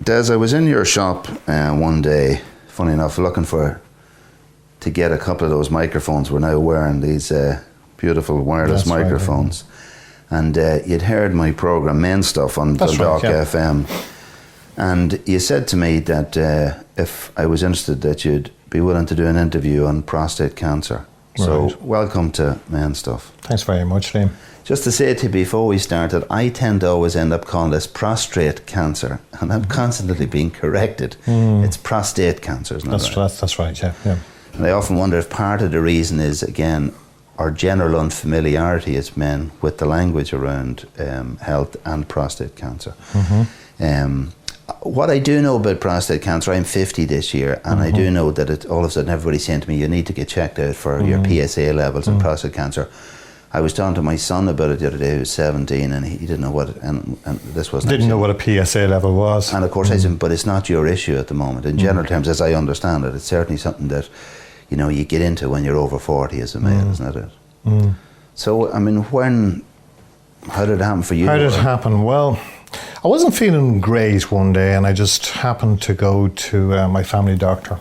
Des, I was in your shop one day, funny enough, looking to get a couple of those microphones. We're now wearing these beautiful wireless microphones. Right, and you'd heard my programme Menstuff on Dundalk FM. And you said to me that if I was interested, that you'd be willing to do an interview on prostate cancer. Right. So welcome to Menstuff. Thanks very much, Liam. Just to say to you before we started, I tend to always end up calling this prostate cancer, and I'm constantly being corrected. It's prostate cancer, isn't it? That's right, yeah. And I often wonder if part of the reason is, again, our general unfamiliarity as men with the language around health and prostate cancer. What I do know about prostate cancer, I'm 50 this year, and I do know that all of a sudden everybody's saying to me, you need to get checked out for your PSA levels in prostate cancer. I was talking to my son about it the other day, who was 17, and he didn't know what it, and this wasn't... Didn't know what a PSA level was. And of course I said, but it's not your issue at the moment. In general terms, as I understand it, it's certainly something that, you know, you get into when you're over 40 as a male, isn't it? So, I mean, how did it happen for you? How did it happen? Well, I wasn't feeling great one day, and I just happened to go to my family doctor.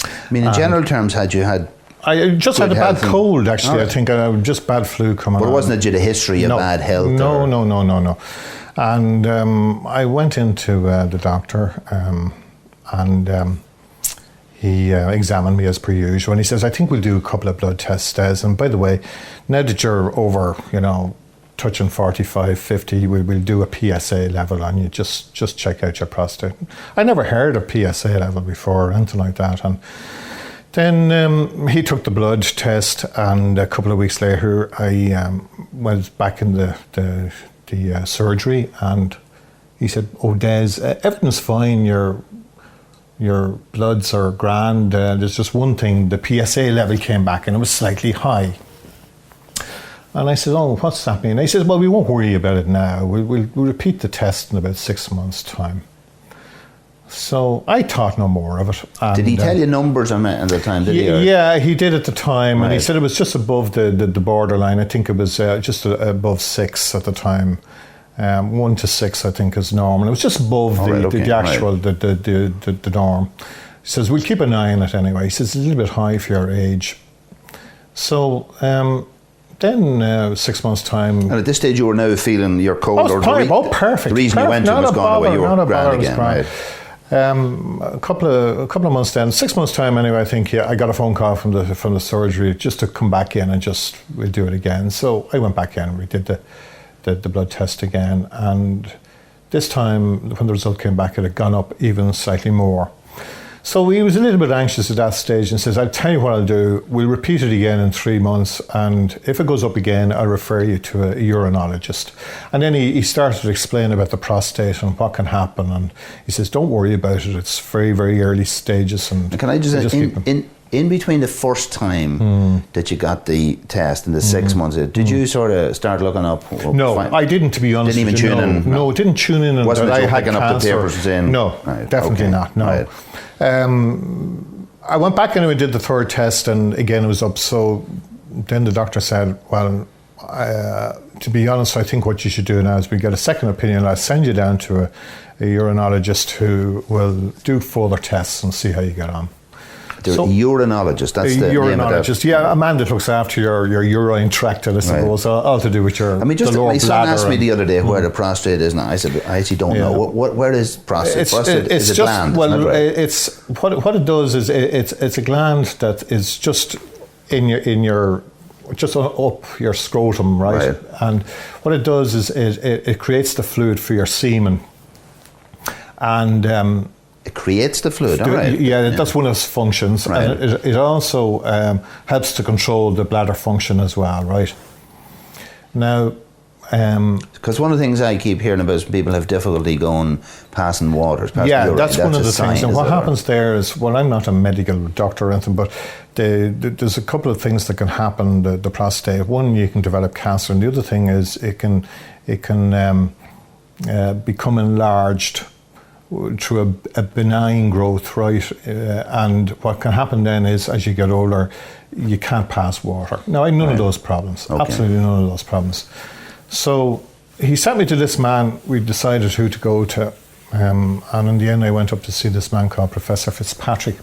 I mean, in general terms, had you had... I just had a bad cold, actually. I think just bad flu coming on. But wasn't it due to history of bad health? No. And I went into the doctor, and he examined me as per usual. And he says, I think we'll do a couple of blood tests, Des. And by the way, now that you're over, you know, touching 45, 50, we'll do a PSA level on you. Just check out your prostate. I never heard of PSA level before or anything like that. And then he took the blood test, and a couple of weeks later, I was back in the surgery, and he said, "Oh, Des, everything's fine. Your bloods are grand. There's just one thing: the PSA level came back, and it was slightly high." And I said, "Oh, what's that mean?" And he says, "Well, we won't worry about it now. We'll repeat the test in about 6 months' time." So I thought no more of it. And did he tell you numbers at the time? Did he? Yeah, he did at the time, and he said it was just above the borderline. I think it was just above 6 at the time. 1 to 6, I think, is normal. It was just above the actual the norm. He says we'll keep an eye on it anyway. He says it's a little bit high for your age. So. Then 6 months' time. And at this stage, you were now feeling your cold. Perfect. The reason you went to was gone away. You were grand again, right? A couple of months then, 6 months' time anyway, I think. I got a phone call from the surgery just to come back in and we'll do it again. So I went back in. We did the blood test again, and this time when the result came back, it had gone up even slightly more. So he was a little bit anxious at that stage and says, I'll tell you what I'll do, we'll repeat it again in 3 months, and if it goes up again, I'll refer you to a urinologist. And then he started to explain about the prostate and what can happen, and he says, don't worry about it, it's very, very early stages. And can I just in between the first time that you got the test and the 6 months, did you sort of start looking up? No, I didn't, to be honest. Didn't even tune in? No, didn't tune in. And wasn't I it had picking up the papers and saying? No, definitely not, no. Right. I went back and we did the third test, and again it was up. So then the doctor said, well, to be honest, I think what you should do now is we get a second opinion. I'll send you down to a urinologist who will do further tests and see how you get on. So, urinologist, that's the urinologist, yeah, a man that looks after your urine tract, I suppose, all to do with your my son asked me the other day where the prostate is now. I said, I actually don't know. Where is prostate? Is it gland? Well, it's what it does is it's a gland that is just in your just up your scrotum, right? And what it does is it creates the fluid for your semen, and it creates the fluid, all right. Yeah, that's one of its functions. Right. And it also helps to control the bladder function as well, right? Now... Because one of the things I keep hearing about is people have difficulty passing waters. That's one of the things. And what happens there is, well, I'm not a medical doctor or anything, but there's a couple of things that can happen, the prostate. One, you can develop cancer, and the other thing is it can become enlarged through a benign growth, right? And what can happen then is, as you get older, you can't pass water. Now, I have none of those problems, absolutely none of those problems. So he sent me to this man. We decided who to go to, And in the end, I went up to see this man called Professor Fitzpatrick.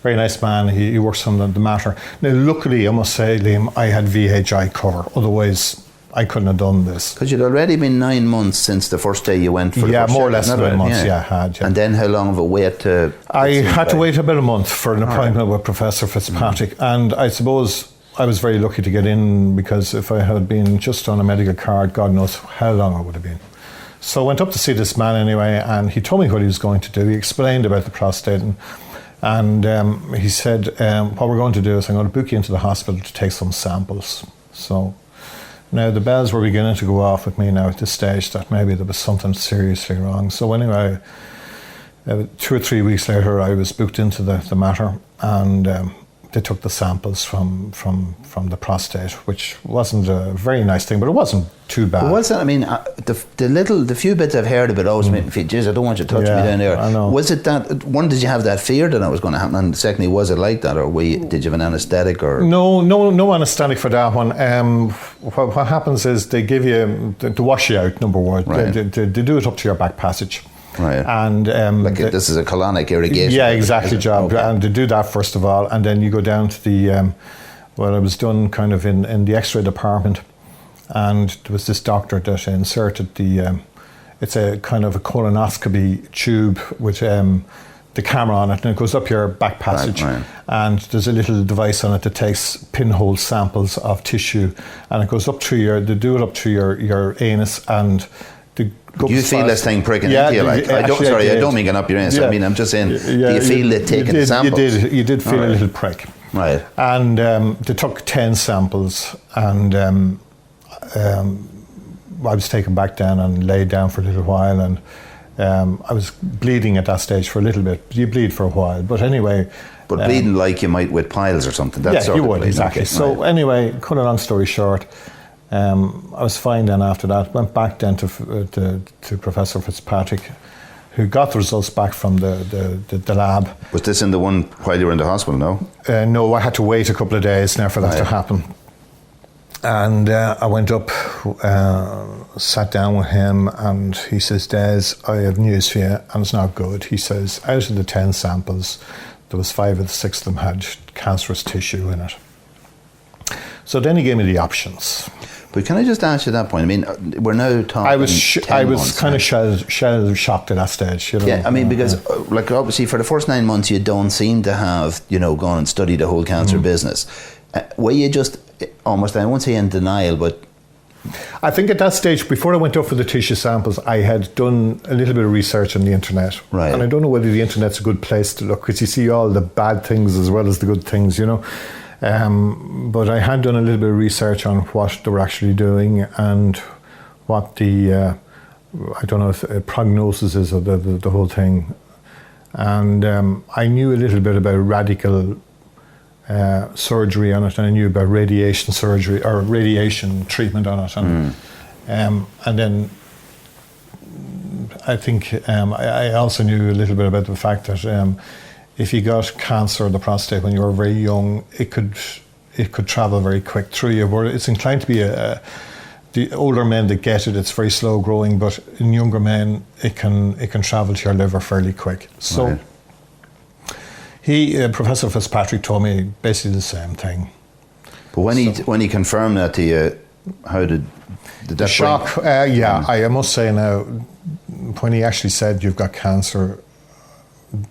Very nice man. He works on the matter. Now, luckily, I must say, Liam, I had VHI cover. Otherwise, I couldn't have done this. Because you'd already been 9 months since the first day you went for the first more or less check, 9 months, I had. Yeah. And then how long of a wait to... I had to wait about a month for an appointment with Professor Fitzpatrick. And I suppose I was very lucky to get in, because if I had been just on a medical card, God knows how long it would have been. So I went up to see this man anyway, and he told me what he was going to do. He explained about the prostate, and he said, what we're going to do is I'm going to book you into the hospital to take some samples. So now the bells were beginning to go off with me now at this stage that maybe there was something seriously wrong. So anyway, 2 or 3 weeks later, I was booked into the matter, and they took the samples from the prostate, which wasn't a very nice thing, but it wasn't too bad. But what's that? I mean, the few bits I've heard about always make me feel, geez, I don't want you to touch me down there. I know. Was it that, one, did you have that fear that was going to happen? And secondly, was it like that? Or did you have an anaesthetic? Or No anaesthetic for that one. What happens is they give you, to wash you out, number one. Right. They do it up to your back passage. Right. And this is a colonic irrigation. Yeah, exactly, job. Okay. And they do that first of all, and then you go down to the I was done kind of in the X-ray department, and there was this doctor that inserted it's a kind of a colonoscopy tube with the camera on it, and it goes up your back passage, right. and there's a little device on it that takes pinhole samples of tissue, and it goes up through they do it up through your anus, and you feel this thing pricking into you? Like, I don't mean getting up your anus. Yeah. I mean, I'm just saying, do you feel it taking the samples? You did feel a little prick. Right. And they took 10 samples, and I was taken back down and laid down for a little while, and I was bleeding at that stage for a little bit. You bleed for a while, but anyway. But bleeding like you might with piles or something. That sort you of would, bleeding. exactly. Okay, so right. Anyway, cut a long story short, I was fine then after that. Went back then to Professor Fitzpatrick, who got the results back from the lab. Was this in the one while you were in the hospital, no? No, I had to wait a couple of days now for that to happen. And I went up, sat down with him, and he says, Des, I have news for you, and it's not good. He says, out of the 10 samples, there was 5 of the 6 of them had cancerous tissue in it. So then he gave me the options. But can I just ask you at that point? I mean, we're now talking. I was kind of shell shocked at that stage. You know? Yeah, I mean, because like obviously for the first 9 months you don't seem to have gone and studied the whole cancer business. Were you just almost, I won't say in denial, but I think at that stage, before I went up for the tissue samples, I had done a little bit of research on the internet. Right. And I don't know whether the internet's a good place to look, because you see all the bad things as well as the good things, But I had done a little bit of research on what they were actually doing and what the, I don't know if prognosis is of the whole thing. And I knew a little bit about radical surgery on it, and I knew about radiation surgery or radiation treatment on it. And then I think I also knew a little bit about the fact that if you got cancer of the prostate when you were very young, it could travel very quick through you. Where it's inclined to be the older men that get it, it's very slow growing, but in younger men, it can travel to your liver fairly quick. So Professor Fitzpatrick told me basically the same thing. But when he confirmed that to you, how did that shock? I must say now, when he actually said you've got cancer,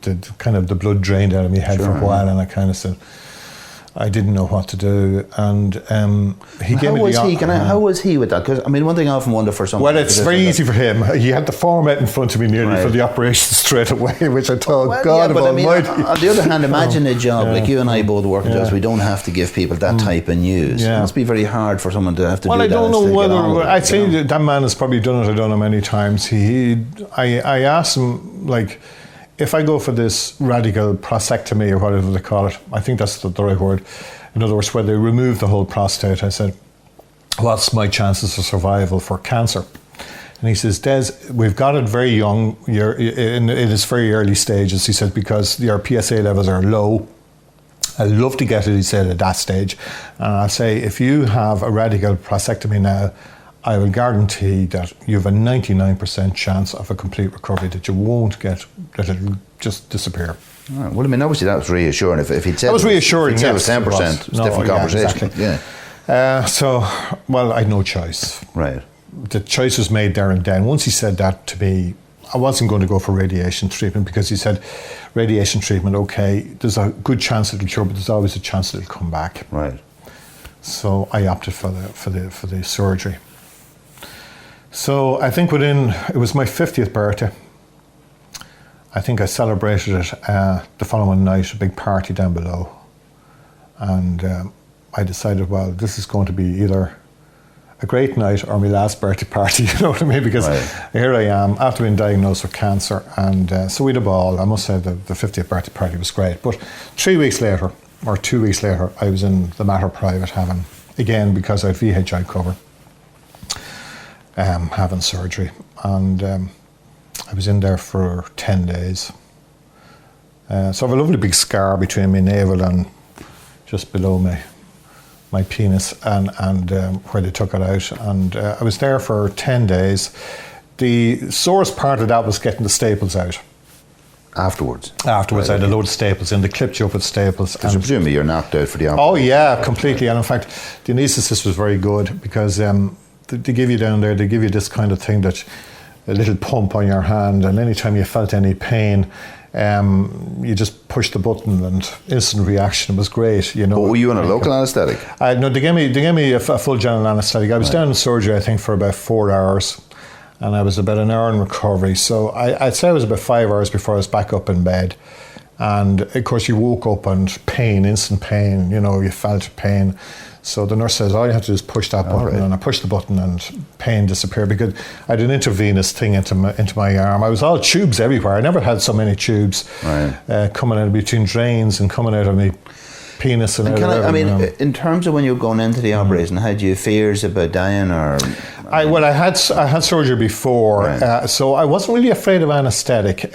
the blood drained out of my head for a while, and I kind of said I didn't know what to do, and he gave me how was he with that? Because I mean, one thing I often wonder for someone. Well, it's very easy for him. He had the form out in front of me nearly for the operation straight away, which I thought, God Almighty. On the other hand, imagine a job like you and I both work in jobs. We don't have to give people that type of news. It must be very hard for someone to have to do that. Well, I don't know whether I'd say that that man has probably done it. I don't know many times. I asked him, like, if I go for this radical prostatectomy or whatever they call it, I think that's the right word. In other words, where they remove the whole prostate, I said, what's my chances of survival for cancer? And he says, Des, we've got it very young. You're in its very early stages, he said, because your PSA levels are low. I'd love to get it, he said, at that stage. And I say, if you have a radical prostatectomy now, I will guarantee that you have a 99% chance of a complete recovery, that you won't get, that it'll just disappear. All right. Well, I mean, obviously that was reassuring. If he'd said that was reassuring, if yes, it was 10%, it's a different conversation. Exactly. I had no choice. Right. The choice was made there and then. Once he said that to me, I wasn't going to go for radiation treatment, because he said, radiation treatment, okay, there's a good chance it'll cure, but there's always a chance it'll come back. Right. So I opted for the surgery. So I think it was my 50th birthday. I think I celebrated it the following night, a big party down below. And I decided, well, this is going to be either a great night or my last birthday party, you know what I mean? Because here I am, after being diagnosed with cancer, and so we had a ball. I must say the 50th birthday party was great. But 2 weeks later, I was in the Mater Private having, again, because I had VHI cover, having surgery. And I was in there for 10 days. So I have a lovely big scar between my navel and just below my penis, and where they took it out. And I was there for 10 days. The sorest part of that was getting the staples out. Afterwards? Afterwards, I had a load of staples in. They clipped you up with staples. Because presumably you're knocked out for the operation. Oh yeah, completely. And in fact, the anaesthetist was very good, because they give you down there, they give you this kind of thing, that a little pump on your hand, and anytime you felt any pain, you just push the button and instant reaction. It was great, you know. But were you on a local anaesthetic? No, they gave me a full general anaesthetic. I was down in surgery, I think, for about 4 hours, and I was about an hour in recovery. So I'd say I was about 5 hours before I was back up in bed. And of course you woke up and pain, instant pain, you know, you felt pain. So the nurse says, all you have to do is push that button, and I pushed the button and pain disappeared, because I had an intravenous thing into my arm. I was all tubes everywhere. I never had so many tubes coming out between drains and coming out of my penis and out of in terms of when you were going into the operation, had you fears about dying or? I had surgery before, so I wasn't really afraid of anaesthetic.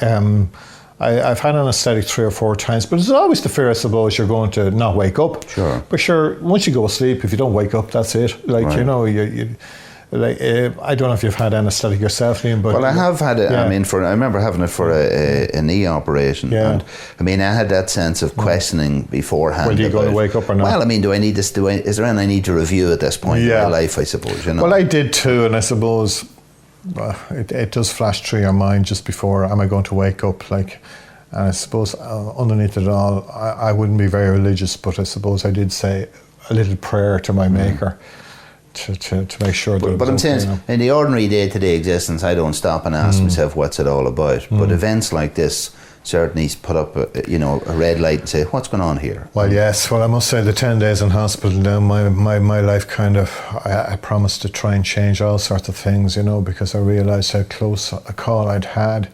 I've had anaesthetic 3 or 4 times, but there's always the fear, I suppose, you're going to not wake up. Sure. But sure, once you go to sleep, if you don't wake up, that's it. Like, you know, I don't know if you've had anaesthetic yourself, Liam, but... Well, I have had it, I remember having it for a knee operation. Yeah. And, I had that sense of questioning beforehand. Whether you're going to wake up or not. Well, do I need this? Is there anything I need to review at this point in my life, I suppose, you know? Well, I did too, and I suppose... it does flash through your mind just before, am I going to wake up? Like, and I suppose underneath it all, I wouldn't be very religious, but I suppose I did say a little prayer to my Maker to make sure that. But I'm saying, in the ordinary day-to-day existence, I don't stop and ask myself what's it all about. But events like this certainly put up a red light and say, what's going on here? Well, yes. Well, I must say the 10 days in hospital now, my life kind of, I promised to try and change all sorts of things, you know, because I realised how close a call I'd had.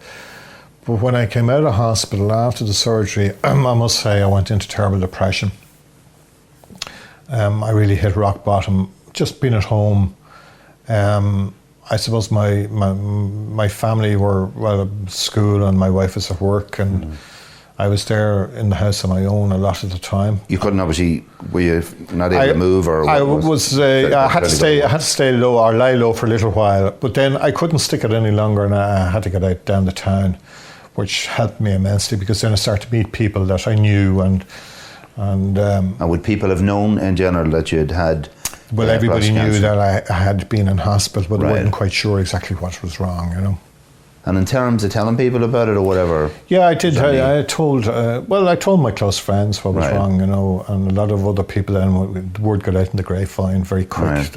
But when I came out of hospital after the surgery, I must say I went into terrible depression. I really hit rock bottom, just being at home. I suppose my family were at school and my wife was at work, and I was there in the house on my own a lot of the time. You couldn't obviously, were you not able to move, or I had to stay low or lie low for a little while, but then I couldn't stick it any longer, and I had to get out down the town, which helped me immensely, because then I started to meet people that I knew, and would people have known in general that you'd had? Well, everybody knew that I had been in hospital, but I wasn't quite sure exactly what was wrong, you know. And in terms of telling people about it or whatever? Yeah, I did. I told my close friends what was wrong, you know, and a lot of other people, then the word got out in the grapevine very quick.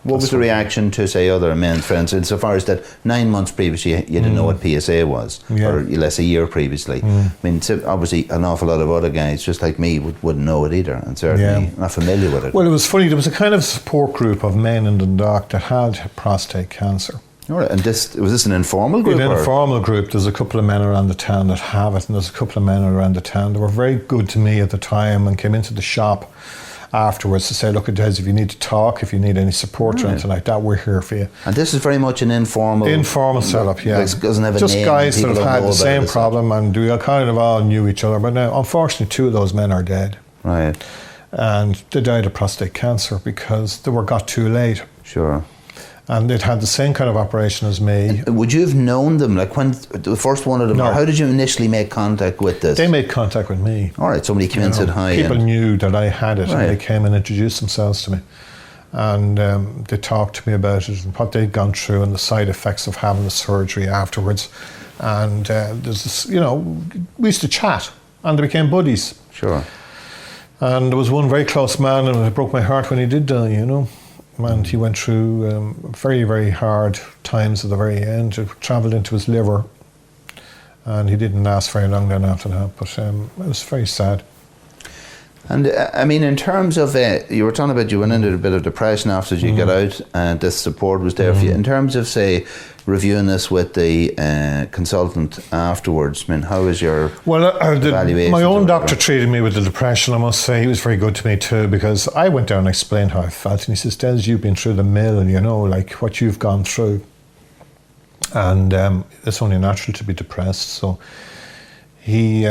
What was the reaction to, say, other men's friends, insofar as that 9 months previously you didn't know what PSA was, or less a year previously? Obviously an awful lot of other guys, just like me, wouldn't know it either, and certainly not familiar with it. Well, it was funny, there was a kind of support group of men in Dundalk that had prostate cancer. All right, and was this an informal group? An informal group. There's a couple of men around the town that have it, and there's a couple of men around the town that were very good to me at the time and came into the shop afterwards to say, look, Des, if you need to talk, if you need any support or anything like that, we're here for you. And this is very much an informal setup, yeah. It doesn't have a just name, guys that have had the same it, problem, and we kind of all knew each other. But now, unfortunately, 2 of those men are dead. Right. And they died of prostate cancer because they got too late. Sure. And they'd had the same kind of operation as me. Would you have known them? Like when the first one of them, No. or how did you initially make contact with this? They made contact with me. All right, somebody came in and said hi. People knew that I had it, Right. and they came and introduced themselves to me. And they talked to me about it and what they'd gone through and the side effects of having the surgery afterwards. And there's this, we used to chat and they became buddies. Sure. And there was one very close man, and it broke my heart when he did die, And he went through very, very hard times at the very end. It travelled into his liver, and he didn't last very long then after that. But it was very sad. And I mean, in terms of, you were talking about you went into a bit of depression after you got out, and this support was there for you. In terms of, say, reviewing this with the consultant afterwards, I mean, how was your evaluation? My own doctor treated me with the depression, I must say. He was very good to me too, because I went down and explained how I felt, and he says, Des, you've been through the mill, like what you've gone through. And it's only natural to be depressed. So he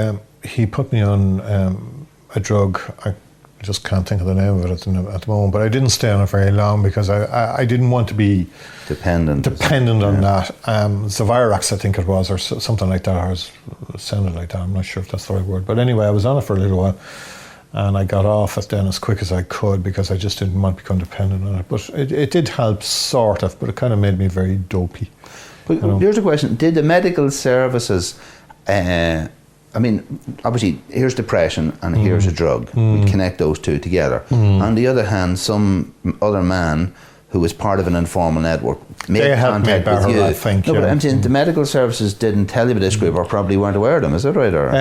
put me on a drug. I just can't think of the name of it at the moment, but I didn't stay on it very long because I didn't want to be dependent on that. Zavirax, I think it was, or something like that, or it sounded like that. I'm not sure if that's the right word. But anyway, I was on it for a little while, and I got off it then as quick as I could because I just didn't want to become dependent on it. But it did help, sort of, but it kind of made me very dopey. But here's the question. Did the medical services... I mean, obviously, here's depression and here's a drug. We connect those two together. On the other hand, some other man who was part of an informal network made contact with you. I think, but I'm saying the medical services didn't tell you about this group or probably weren't aware of them. Is that right? Or?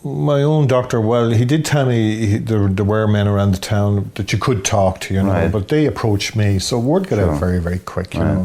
My own doctor, well, he did tell me there were men around the town that you could talk to, Right. but they approached me. So word got out very, very quick, Right.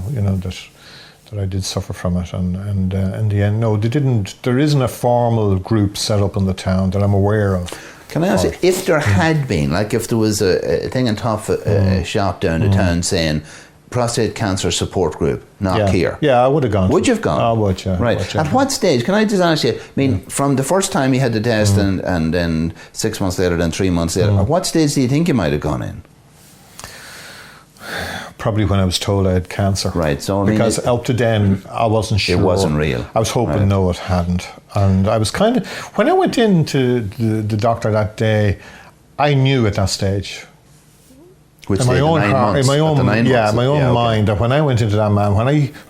that I did suffer from it, and in the end, no, they didn't. There isn't a formal group set up in the town that I'm aware of. Can I ask you, if there had been, like if there was a thing on top of a shop down the town saying prostate cancer support group, knock here. Yeah, I would have gone. Would you have gone? I would, yeah. Right. Would, yeah. At what stage, can I just ask you, I mean, from the first time you had the test and then 6 months later, then 3 months later, at what stage do you think you might have gone in? Probably when I was told I had cancer. Right, so I mean... Because up to then, I wasn't sure. It wasn't real. I was hoping no, it hadn't. And I was kind of... When I went into the doctor that day, I knew at that stage... Which in my own heart, in my own mind, that when I went into that man, when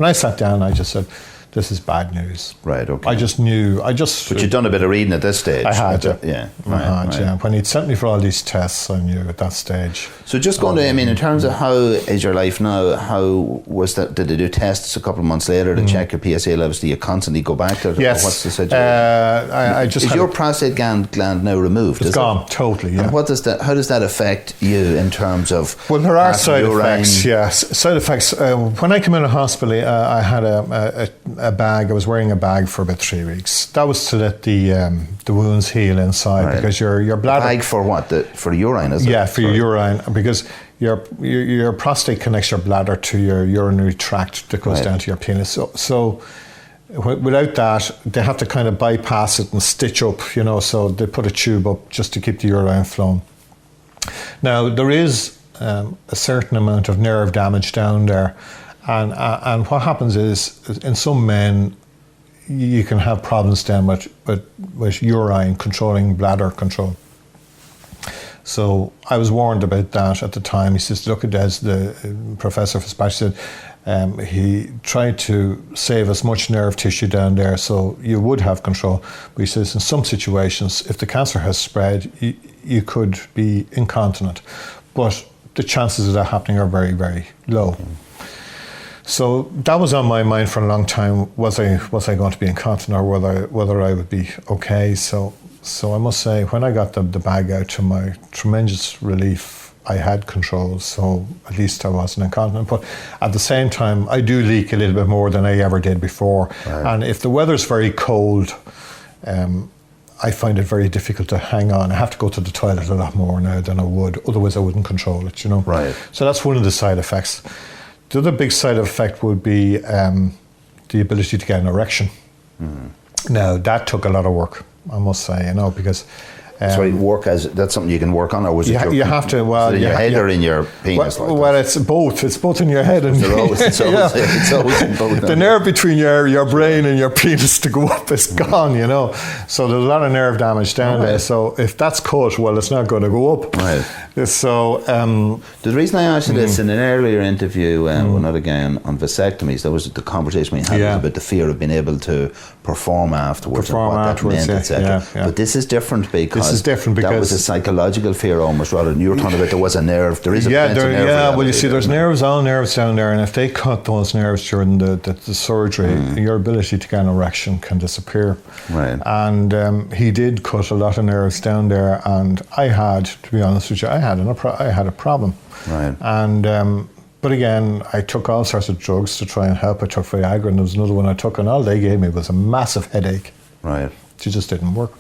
I sat down, I just said, "This is bad news." Right. Okay. I just knew. But you'd done a bit of reading at this stage. I had. Yeah. Yeah. When he'd sent me for all these tests, I knew at that stage. So just going to, I mean, in terms of how is your life now? How was that? Did they do tests a couple of months later to check your PSA levels? Do you constantly go back to it? Yes. What's the situation? I just is your prostate gland now removed? It's gone totally. Yeah. And what does that? How does that affect you in terms of? Well, there are side effects. Yes, side effects. When I came out of hospital, I had a bag. I was wearing a bag for about 3 weeks. That was to let the wounds heal inside because your bladder. A bag for what? For urine, is it? Yeah, for your urine, because your prostate connects your bladder to your urinary tract that goes down to your penis. So without that, they have to kind of bypass it and stitch up, so they put a tube up just to keep the urine flowing. Now, there is a certain amount of nerve damage down there, and what happens is, in some men, you can have problems then with urine controlling bladder control. So I was warned about that at the time. He says, look at this, the Professor Fitzpatrick said he tried to save as much nerve tissue down there so you would have control. But he says in some situations, if the cancer has spread, you could be incontinent. But the chances of that happening are very, very low. So that was on my mind for a long time. Was I going to be incontinent, or whether I would be okay? So I must say, when I got the bag out, to my tremendous relief, I had control. So at least I wasn't incontinent. But at the same time, I do leak a little bit more than I ever did before. Right. And if the weather's very cold, I find it very difficult to hang on. I have to go to the toilet a lot more now than I would. Otherwise, I wouldn't control it. Right. So that's one of the side effects. The other big side effect would be the ability to get an erection. Now, that took a lot of work, I must say, because Sorry, that's something you can work on, or was it you have to, well... in your head or in your penis? Well, it's both. It's both in your head and... It's always in both. The nerve between your brain and your penis to go up is gone, you know. So there's a lot of nerve damage down there. So if that's cut, well, it's not going to go up. Right. So... the reason I asked you this, in an earlier interview with another guy on vasectomies, that was the conversation we had about the fear of being able to perform afterwards and what that meant, etc. But this is different because that was a psychological fear almost, rather than you were talking about there was a nerve. There is a nerve. Well, you see, there's all nerves down there, and if they cut those nerves during the surgery, your ability to get an erection can disappear. Right. And he did cut a lot of nerves down there, and I had, to be honest with you, I had a problem. Right. And but again, I took all sorts of drugs to try and help. I took Viagra, and there was another one I took, and all they gave me was a massive headache. Right. It just didn't work.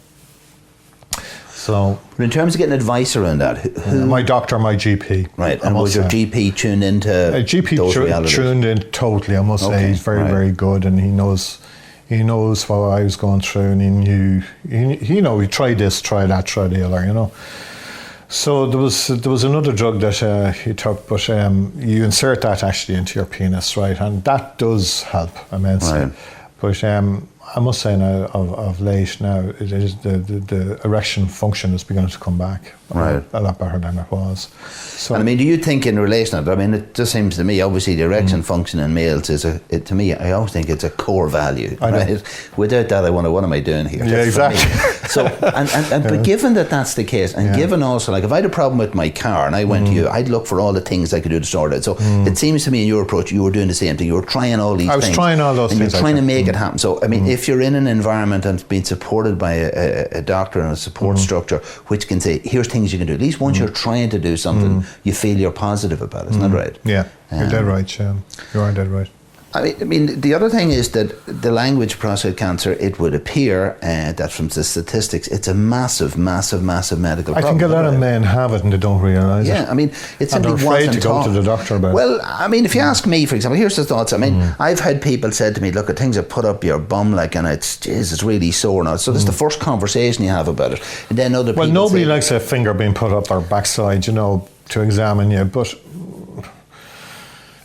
So, but in terms of getting advice around that, who my doctor, my GP. Right, and was your GP tuned into those realities? Tuned in totally. I must say, he's very, very good, and he knows what I was going through, and he knew. He tried this, tried that, tried the other. You know. So there was another drug that he took, but you insert that actually into your penis, right, and that does help immensely. Right. But I must say now, of late now, it is the erection function is beginning to come back a lot better than it was. So, and I mean, do you think in relation to that, I mean, it just seems to me, obviously the erection function in males is to me, I always think it's a core value, right? Without that, what am I doing here? Yeah, exactly. So, but given that that's the case, and given also, like, if I had a problem with my car and I went to you, I'd look for all the things I could do to sort it out. So it seems to me in your approach, you were doing the same thing. You were trying all these things. I was trying all those things. And you're trying to make it happen. So, I mean, if you're in an environment and being supported by a doctor and a support structure, which can say, here's things you can do. At least once you're trying to do something, you feel you're positive about it. Isn't that right? Yeah, you're dead right, Shane. You are dead right. I mean, the other thing is that the language prostate cancer, it would appear that from the statistics, it's a massive, massive, massive medical problem. I think a lot of men have it and they don't realise it. Yeah, I mean, it's simply they're afraid to go to the doctor about it. Well, I mean, if you ask me, for example, here's the thoughts. I mean, I've had people said to me, look, things have put up your bum, like, and it's really sore now. So this is the first conversation you have about it. And then other people nobody likes a finger being put up their backside, to examine you, but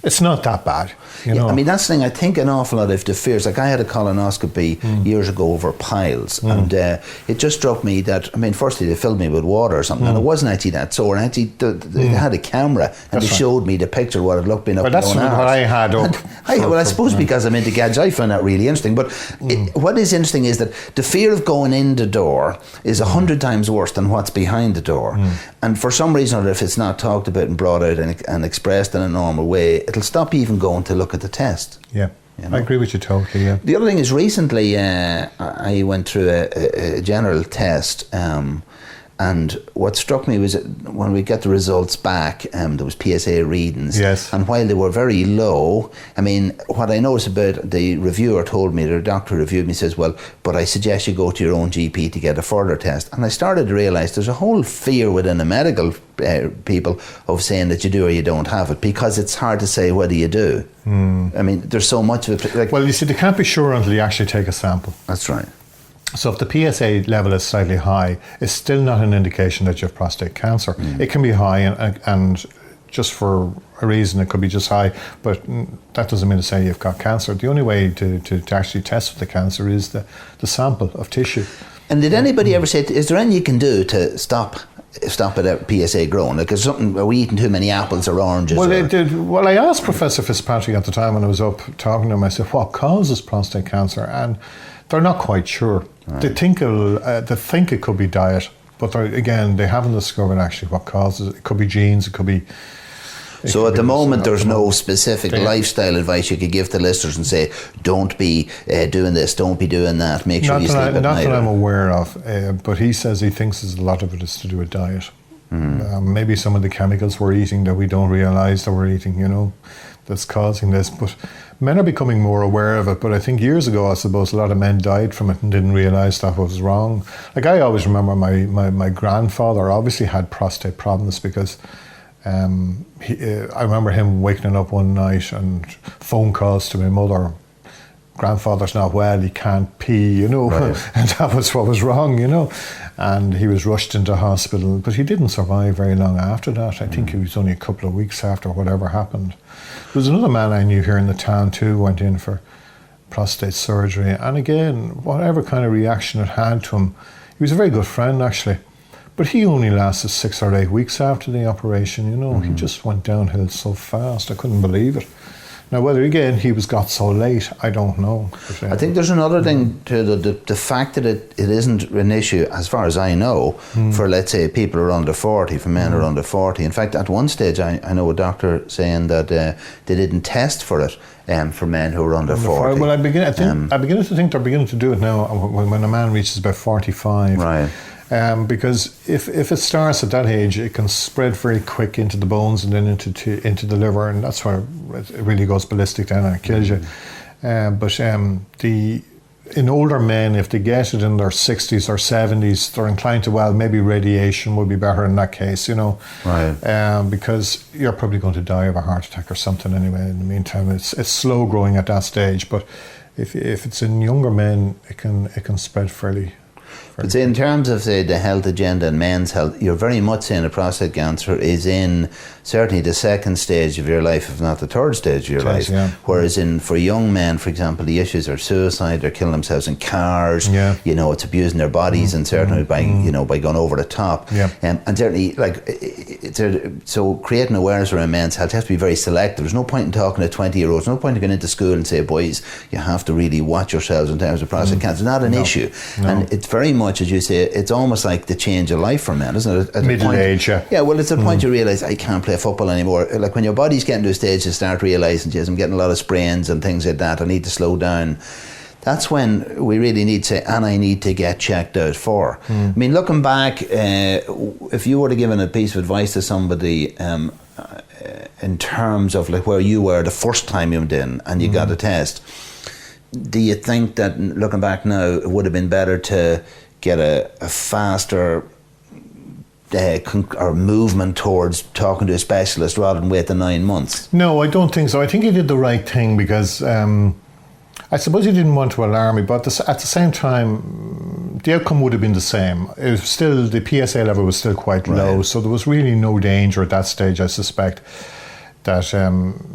it's not that bad. You know? I mean, that's the thing. I think an awful lot of the fears. Like, I had a colonoscopy years ago over piles, and it just struck me that, I mean, firstly they filled me with water or something, and it wasn't actually that sore. And actually, they had a camera and they showed me the picture of what it looked like. That's what I had up. I suppose because I'm into gadgets, I found that really interesting. But what is interesting is that the fear of going in the door is 100 times worse than what's behind the door. And for some reason, or if it's not talked about and brought out and expressed in a normal way, it'll stop even going to look at the test. Yeah, I agree with you totally, yeah. The other thing is, recently I went through a general test, and what struck me was that when we get the results back, there was PSA readings. Yes. And while they were very low, I mean, what I noticed about the reviewer told me, the doctor reviewed me, says, well, but I suggest you go to your own GP to get a further test. And I started to realise there's a whole fear within the medical people of saying that you do or you don't have it, because it's hard to say whether you do. I mean, there's so much of it. Like, well, you see, they can't be sure until you actually take a sample. That's right. So if the PSA level is slightly high, it's still not an indication that you have prostate cancer. It can be high, and just for a reason it could be just high, but that doesn't mean to say you've got cancer. The only way to actually test for the cancer is the sample of tissue. And did anybody ever say, is there anything you can do to stop it at PSA growing? Like, is something, are we eating too many apples or oranges? Well, I asked Professor Fitzpatrick at the time when I was up talking to him, I said, what causes prostate cancer? And they're not quite sure. Right. They think it could be diet, but again, they haven't discovered actually what causes it. It could be genes, it could be... So at the moment, there's no specific lifestyle advice you could give to listeners and say, don't be doing this, don't be doing that, make sure you sleep at night. Not that I'm aware of, but he says he thinks a lot of it is to do with diet. Maybe some of the chemicals we're eating that we don't realise that we're eating, that's causing this. But men are becoming more aware of it. But I think years ago, I suppose, a lot of men died from it and didn't realise that was wrong. Like, I always remember my grandfather obviously had prostate problems because I remember him waking up one night and phone calls to my mother grandfather's not well, he can't pee, you know, Right. and that was what was wrong, you know. And he was rushed into hospital, but he didn't survive very long after that. I think it was only a couple of weeks after whatever happened. There was another man I knew here in the town too, went in for prostate surgery, and again, whatever kind of reaction it had to him, he was a very good friend actually, but he only lasted 6 or 8 weeks after the operation, you know. He just went downhill so fast, I couldn't believe it. Now, whether again he got so late, I don't know. But, I think there's another thing to the fact that it isn't an issue, as far as I know, for, let's say, people who are under 40, for men who are under 40. In fact, at one stage, I know a doctor saying that they didn't test for it for men who are under 40. Well, I'm beginning to think they're beginning to do it now when a man reaches about 45. Right. Because if it starts at that age, it can spread very quick into the bones and then into the liver, and that's where it really goes ballistic then and it kills you. But in older men, if they get it in their 60s or 70s, they're inclined to, well, maybe radiation would be better in that case, you know. Right. Because you're probably going to die of a heart attack or something anyway. In the meantime, it's slow growing at that stage, but if it's in younger men, it can spread fairly. But say in terms of, say, the health agenda and men's health, you're very much saying that prostate cancer is in certainly the second stage of your life, if not the third stage of your life. Yeah. Whereas for young men, for example, the issues are suicide, they're killing themselves in cars, Yeah. you know, it's abusing their bodies and certainly by going over the top. Yeah. And certainly, like, so creating awareness around men's health has to be very selective. There's no point in talking to 20-year-olds, no point in going into school and say, boys, you have to really watch yourselves in terms of prostate cancer. It's not an issue. No. And it's very much, as you say, it's almost like the change of life for men, isn't it? At Middle age, yeah. Yeah, well, it's the point you realise, I can't play football anymore. Like when your body's getting to a stage, you start realising, geez, I'm getting a lot of sprains and things like that, I need to slow down. That's when we really need to say, and I need to get checked out for. I mean, looking back, if you were to give a piece of advice to somebody in terms of like where you were the first time you went in and you got a test, do you think that, looking back now, it would have been better to get a faster or movement towards talking to a specialist rather than wait the 9 months? No, I don't think so. I think he did the right thing because I suppose he didn't want to alarm me, but at the same time, the outcome would have been the same. It was still, the PSA level was still quite low, so there was really no danger at that stage, I suspect, that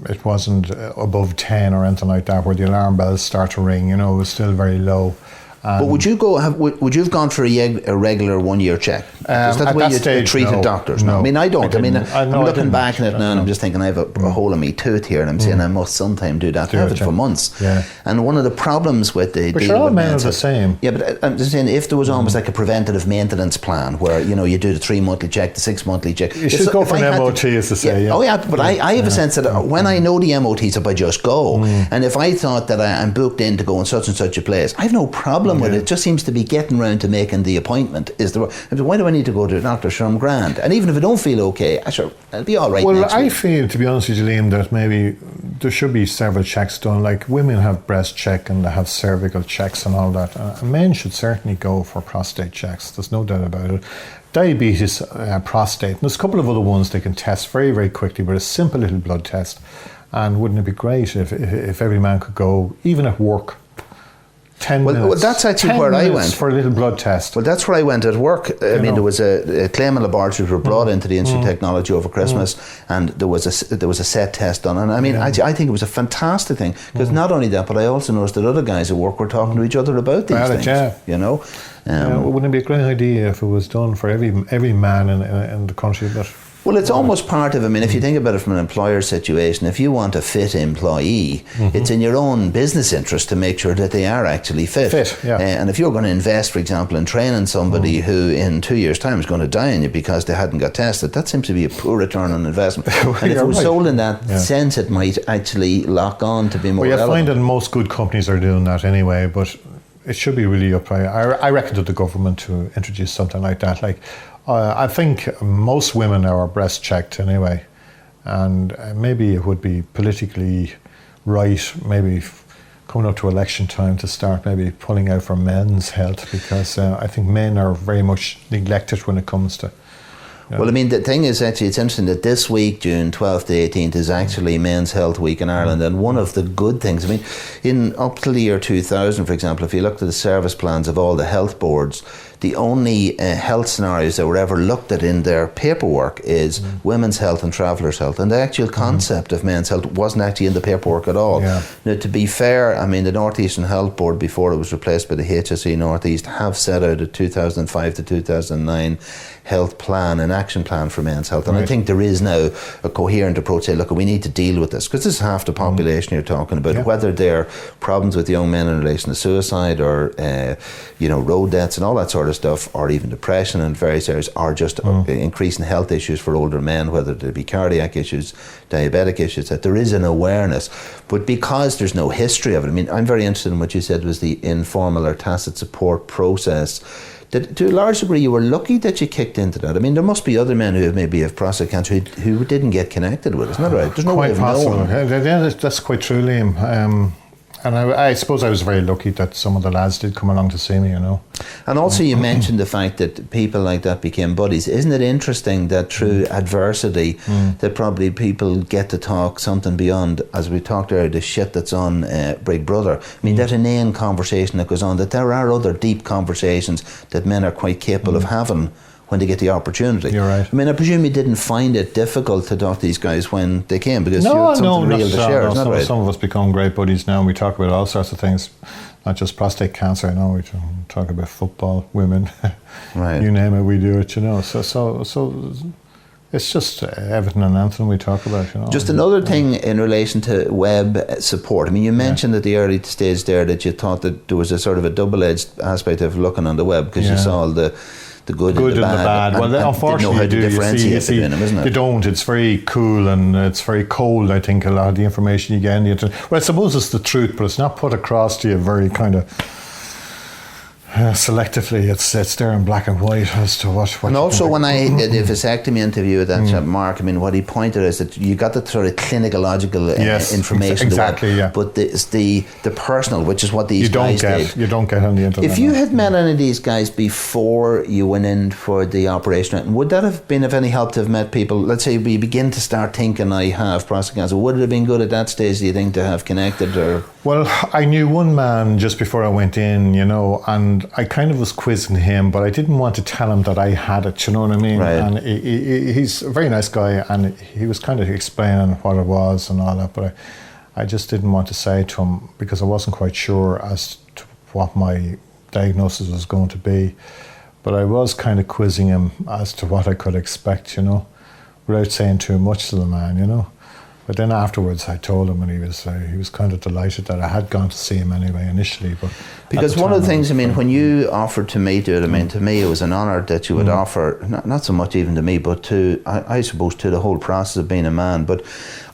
it wasn't above 10 or anything like that, where the alarm bells start to ring. You know, it was still very low. But would you have gone for a regular 1 year check? Is that the way you treated doctors? No. I mean, I don't. I'm looking back at it now and I'm just thinking I have a hole in my tooth here and I'm saying I must sometime do that. I have it for months. Yeah. And one of the problems with the... But all men are the same. Yeah, but I'm just saying, if there was almost like a preventative maintenance plan where, you know, you do the 3 monthly check, the 6 monthly check. You should go for an MOT, as to say. Yeah. Oh yeah, but I have a sense that when I know the MOTs up, I just go. And if I thought that I'm booked in to go in such and such a place, I have no problem with it. It just seems to be getting round to making the appointment. Why do I need to go to the doctor? Sure, I'm grand. And even if I don't feel okay, I'll be all right. Well, next I week. feel, to be honest with you, Liam, that maybe there should be several checks done. Like women have breast check and they have cervical checks and all that. Men should certainly go for prostate checks. There's no doubt about it. Diabetes, prostate, and there's a couple of other ones they can test very, very quickly with a simple little blood test. And wouldn't it be great if every man could go, even at work, 10 minutes. Well, that's actually where I went. For a little blood test. Well, that's where I went at work. I mean, there was a Claymont laboratories were brought into the Institute of Technology over Christmas, and there was a set test done. And I mean, I think it was a fantastic thing, because not only that, but I also noticed that other guys at work were talking to each other about these things. Yeah. You know, wouldn't it be a great idea if it was done for every man in the country? But well, it's almost part of, I mean, if you think about it from an employer situation, if you want a fit employee, it's in your own business interest to make sure that they are actually fit. Yeah. And if you're going to invest, for example, in training somebody who in 2 years' time is going to die on you because they hadn't got tested, that seems to be a poor return on investment. And if it was sold in that sense, it might actually lock on to be more relevant. Well, you find that most good companies are doing that anyway, but it should be really up. I reckon to the government to introduce something like that. Like, I think most women are breast checked anyway, and maybe it would be politically right, maybe coming up to election time, to start maybe pulling out for men's health, because I think men are very much neglected when it comes to Well, I mean, the thing is actually, it's interesting that this week, June 12th to 18th, is actually Men's Health Week in Ireland. And one of the good things, I mean, up till the year 2000, for example, if you looked at the service plans of all the health boards, the only health scenarios that were ever looked at in their paperwork is women's health and travellers' health. And the actual concept of men's health wasn't actually in the paperwork at all. Yeah. Now, to be fair, I mean, the North Eastern Health Board, before it was replaced by the HSE North East, have set out a 2005 to 2009 health plan, an action plan for men's health. And I think there is now a coherent approach to say, look, we need to deal with this, because this is half the population you're talking about, whether they're problems with young men in relation to suicide or, road deaths and all that sort of stuff, or even depression in various areas, or just increasing health issues for older men, whether they be cardiac issues, diabetic issues, that there is an awareness. But because there's no history of it, I mean, I'm very interested in what you said was the informal or tacit support process. To a large degree, you were lucky that you kicked into that. I mean, there must be other men who maybe have prostate cancer who didn't get connected with it. Isn't that right? There's no way of knowing. Yeah, that's quite true, Liam. And I suppose I was very lucky that some of the lads did come along to see me, And also you mentioned the fact that people like that became buddies. Isn't it interesting that through adversity that probably people get to talk something beyond, as we talked earlier, the shit that's on Big Brother. I mean, that inane conversation that goes on, that there are other deep conversations that men are quite capable of having when they get the opportunity. You're right. I mean, I presume you didn't find it difficult to talk to these guys when they came, because you had something real to share, isn't that right? Some of us become great buddies now, and we talk about all sorts of things, not just prostate cancer, we talk about football, women, right. You name it, we do it, So it's just everything and anything we talk about, Just another thing in relation to web support. I mean, you mentioned at the early stage there that you thought that there was a sort of a double-edged aspect of looking on the web, because you saw all the good and the bad. Well, unfortunately, you see, them, isn't it? They don't. It's very cool and it's very cold, I think, a lot of the information you get. Well, I suppose it's the truth, but it's not put across to you very kind of selectively. It's there in black and white as to what and also when I did the vasectomy interview with that chap Mark, I mean, what he pointed is that you got the sort of clinicological information, exactly, but it's the personal, which is what these guys did. You don't get on the internet. If you had met any of these guys before you went in for the operation, would that have been of any help to have met people? Let's say we begin to start thinking I have prostate cancer. Would it have been good at that stage, do you think, to have connected? Or well, I knew one man just before I went in, and I kind of was quizzing him, but I didn't want to tell him that I had it, you know what I mean? Right. And he's a very nice guy, and he was kind of explaining what it was and all that, but I just didn't want to say to him, because I wasn't quite sure as to what my diagnosis was going to be. But I was kind of quizzing him as to what I could expect, without saying too much to the man, But then afterwards, I told him, and he was kind of delighted that I had gone to see him anyway initially. But because one of the things, I mean, when you offered to me to do it, I mean, to me it was an honour that you would offer, not so much even to me, but to, I suppose, to the whole process of being a man. But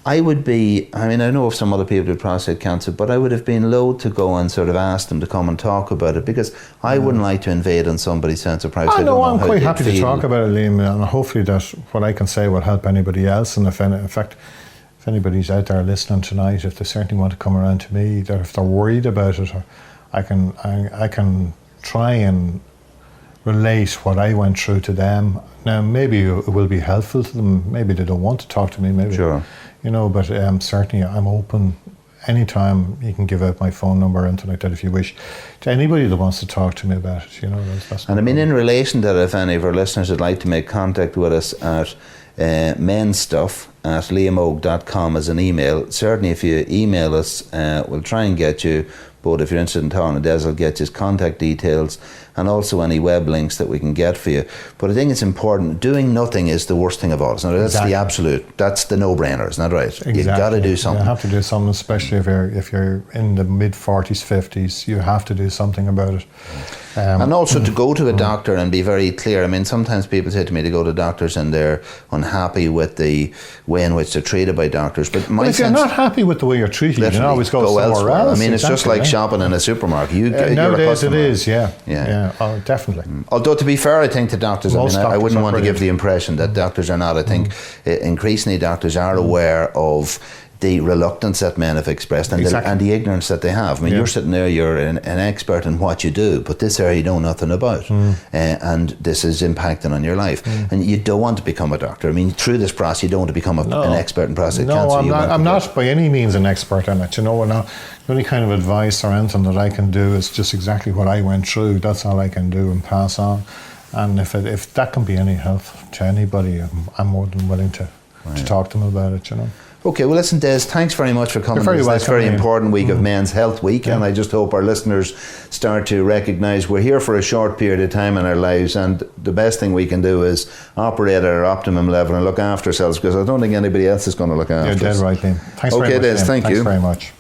I would be, I mean, I know of some other people with prostate cancer, but I would have been loath to go and sort of ask them to come and talk about it, because I wouldn't like to invade on somebody's sense of privacy. I'm quite happy to talk about it, Liam, and hopefully that what I can say will help anybody else. And in fact, if anybody's out there listening tonight, if they certainly want to come around to me, that if they're worried about it, or I can try and relate what I went through to them. Now, maybe it will be helpful to them. Maybe they don't want to talk to me. Maybe, sure. But certainly I'm open. Anytime you can give out my phone number or anything like that if you wish, to anybody that wants to talk to me about it. That's and I mean, in relation to that, if any of our listeners would like to make contact with us at menstuff@liamog.com as an email. Certainly if you email us, we'll try and get you, but if you're interested in talking to Des, I'll get you his contact details and also any web links that we can get for you. But I think it's important, doing nothing is the worst thing of all. Now, that's exactly. The absolute, that's the no-brainer, isn't that right? Exactly. You've got to do something. You have to do something, especially if you're in the mid-40s, 50s, you have to do something about it. And also to go to a doctor and be very clear. I mean, sometimes people say to me they go to doctors and they're unhappy with the way in which they're treated by doctors. But if you're not happy with the way you're treated, you can always go somewhere else. I mean, it's just like shopping in a supermarket. Nowadays it is, yeah. Oh, definitely. Although, to be fair, I think to doctors, I wouldn't want to give the impression that doctors are not. I think increasingly doctors are aware of the reluctance that men have expressed and, Exactly. the ignorance that they have. I mean, you're sitting there, you're an expert in what you do, but this area you know nothing about, and this is impacting on your life. And you don't want to become a doctor. I mean, through this process, you don't want to become an expert in prostate cancer. No, I'm not by any means an expert in it. You know, the only kind of advice or anything that I can do is just exactly what I went through. That's all I can do and pass on. And if that can be any help to anybody, I'm more than willing to talk to them about it, you know. Okay, well listen, Des, thanks very much for coming to this very important week of Men's Health Week, and I just hope our listeners start to recognise we're here for a short period of time in our lives, and the best thing we can do is operate at our optimum level and look after ourselves, because I don't think anybody else is going to look after us. You're dead right, Liam. Thanks very much. Okay, Des, thank you. Thanks very much.